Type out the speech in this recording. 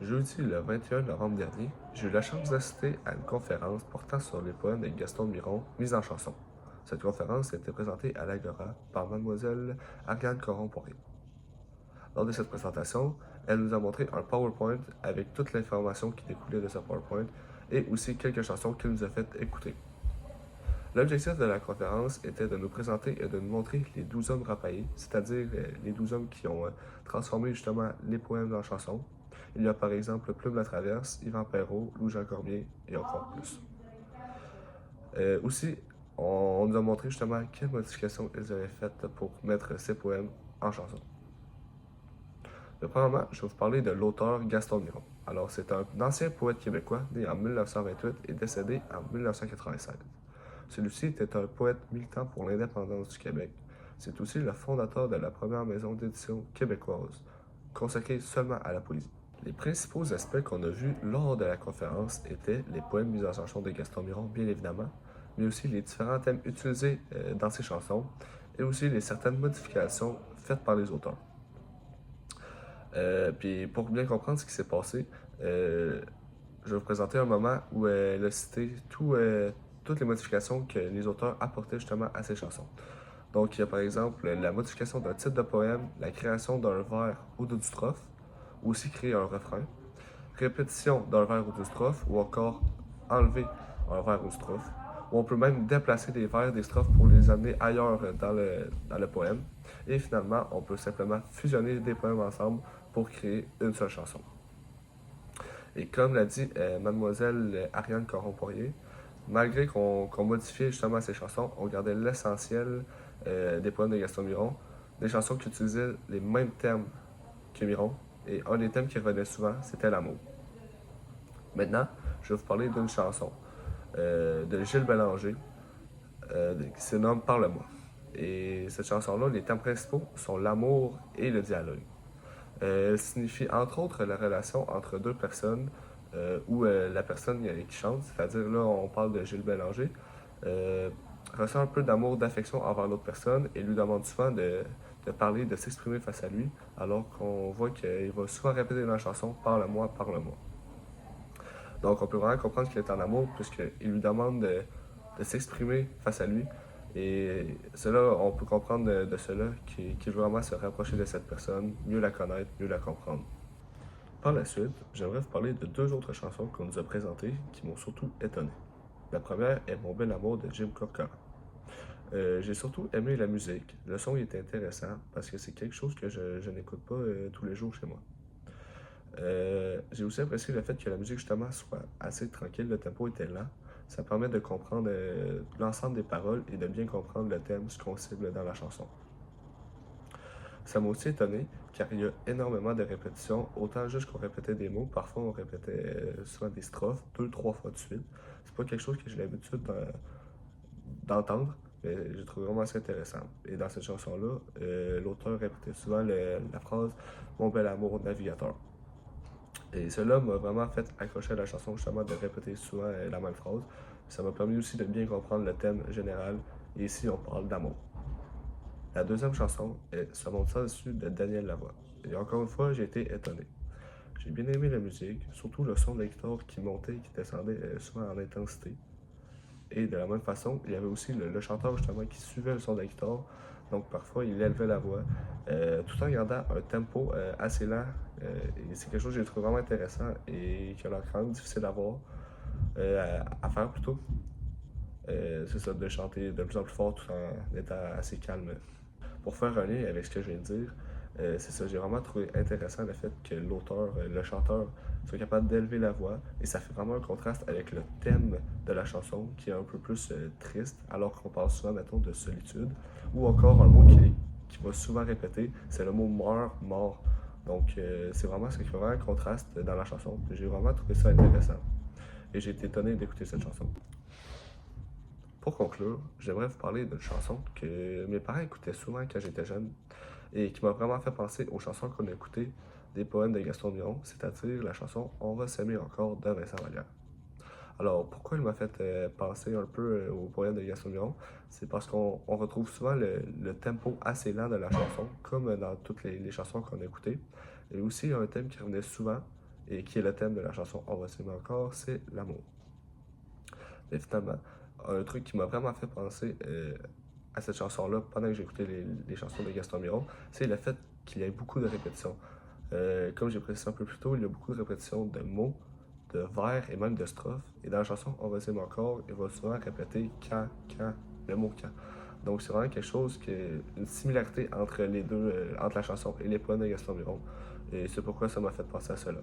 Jeudi le 21 novembre dernier, j'ai eu la chance d'assister à une conférence portant sur les poèmes de Gaston Miron mis en chanson. Cette conférence a été présentée à l'Agora par mademoiselle Ariane Caron-Poirier. Lors de cette présentation, elle nous a montré un PowerPoint avec toute l'information qui découlait de ce PowerPoint et aussi quelques chansons qu'elle nous a fait écouter. L'objectif de la conférence était de nous présenter et de nous montrer les 12 hommes rapaillés, c'est-à-dire les 12 hommes qui ont transformé justement les poèmes en chansons. Il y a par exemple Plume la Traverse, Yvan Perrault, Louis-Jean Cormier et encore plus. Aussi, on nous a montré justement quelles modifications ils avaient faites pour mettre ces poèmes en chansons. Premièrement, je vais vous parler de l'auteur Gaston Miron. Alors, c'est un ancien poète québécois né en 1928 et décédé en 1996. Celui-ci était un poète militant pour l'indépendance du Québec. C'est aussi le fondateur de la première maison d'édition québécoise, consacrée seulement à la poésie. Les principaux aspects qu'on a vus lors de la conférence étaient les poèmes mis en chanson de Gaston Miron, bien évidemment, mais aussi les différents thèmes utilisés dans ses chansons et aussi les certaines modifications faites par les auteurs. Puis pour bien comprendre ce qui s'est passé, je vais vous présenter un moment où elle a cité toutes les modifications que les auteurs apportaient justement à ces chansons. Donc, il y a par exemple la modification d'un titre de poème, la création d'un vers ou d'une strophe, ou aussi créer un refrain, répétition d'un vers ou d'une strophe, ou encore enlever un vers ou une strophe, ou on peut même déplacer des vers, des strophes pour les amener ailleurs dans le poème. Et finalement, on peut simplement fusionner des poèmes ensemble pour créer une seule chanson. Et comme l'a dit mademoiselle Ariane Caron-Poirier, malgré qu'on modifiait justement ces chansons, on gardait l'essentiel des poèmes de Gaston Miron, des chansons qui utilisaient les mêmes thèmes que Miron, et un des thèmes qui revenait souvent, c'était l'amour. Maintenant, je vais vous parler d'une chanson de Gilles Bélanger qui se nomme Parle-moi. Et cette chanson-là, les thèmes principaux sont l'amour et le dialogue. Elle signifie entre autres la relation entre deux personnes où la personne qui chante, c'est-à-dire là on parle de Gilles Bélanger, euh, ressent un peu d'amour, d'affection envers l'autre personne et lui demande souvent de parler, de s'exprimer face à lui, alors qu'on voit qu'il va souvent répéter dans la chanson Parle-moi, parle-moi. Donc on peut vraiment comprendre qu'il est en amour puisqu'il lui demande de s'exprimer face à lui. Et cela, on peut comprendre de cela qu'il veut vraiment se rapprocher de cette personne, mieux la connaître, mieux la comprendre. Par la suite, j'aimerais vous parler de deux autres chansons qu'on nous a présentées qui m'ont surtout étonné. La première est Mon bel amour de Jim Corcoran. J'ai surtout aimé la musique. Le son est intéressant parce que c'est quelque chose que je n'écoute pas tous les jours chez moi. J'ai aussi apprécié le fait que la musique justement soit assez tranquille, le tempo était lent. Ça permet de comprendre l'ensemble des paroles et de bien comprendre le thème, ce qu'on cible dans la chanson. Ça m'a aussi étonné car il y a énormément de répétitions, autant juste qu'on répétait des mots, parfois on répétait souvent des strophes, deux, trois fois de suite. C'est pas quelque chose que j'ai l'habitude d'entendre, mais j'ai trouvé vraiment assez intéressant. Et dans cette chanson-là, l'auteur répétait souvent la phrase Mon bel amour navigateur. Et cela m'a vraiment fait accrocher à la chanson, justement, de répéter souvent la même phrase. Ça m'a permis aussi de bien comprendre le thème général. Et ici, on parle d'amour. La deuxième chanson est Ce monde sans issue de Daniel Lavoie. Et encore une fois, j'ai été étonné. J'ai bien aimé la musique, surtout le son de la guitare qui montait et qui descendait souvent en intensité. Et de la même façon, il y avait aussi le chanteur justement qui suivait le son de la guitare. Donc parfois, il élevait la voix tout en gardant un tempo assez lent. Et c'est quelque chose que j'ai trouvé vraiment intéressant et qui a l'air quand même difficile à voir, à faire plutôt. C'est ça, de chanter de plus en plus fort tout en étant assez calme. Pour faire un lien avec ce que je viens de dire, c'est ça, j'ai vraiment trouvé intéressant le fait que l'auteur, le chanteur, soit capable d'élever la voix et ça fait vraiment un contraste avec le thème de la chanson qui est un peu plus triste, alors qu'on parle souvent, mettons, de solitude, ou encore un mot qui va souvent répéter, c'est le mot meurt, mort. Donc ça crée vraiment un contraste dans la chanson. J'ai vraiment trouvé ça intéressant et j'ai été étonné d'écouter cette chanson. Pour conclure, j'aimerais vous parler d'une chanson que mes parents écoutaient souvent quand j'étais jeune et qui m'a vraiment fait penser aux chansons qu'on a écoutées des poèmes de Gaston Miron, c'est-à-dire la chanson On va s'aimer encore de Vincent Vallière. Alors, pourquoi il m'a fait penser un peu aux poèmes de Gaston Miron? C'est parce qu'on retrouve souvent le tempo assez lent de la chanson, comme dans toutes les chansons qu'on a écoutées. Et aussi, un thème qui revenait souvent et qui est le thème de la chanson On va s'aimer encore, c'est l'amour. Et finalement, un truc qui m'a vraiment fait penser à cette chanson-là pendant que j'écoutais les chansons de Gaston Miron, c'est le fait qu'il y ait beaucoup de répétitions. Comme j'ai précisé un peu plus tôt, il y a beaucoup de répétitions de mots, de vers et même de strophes. Et dans la chanson On va s'aimer encore, il va souvent répéter quand, le mot quand. Donc c'est vraiment quelque chose une similarité entre les deux, entre la chanson et les poèmes de Gaston Miron. Et c'est pourquoi ça m'a fait penser à cela.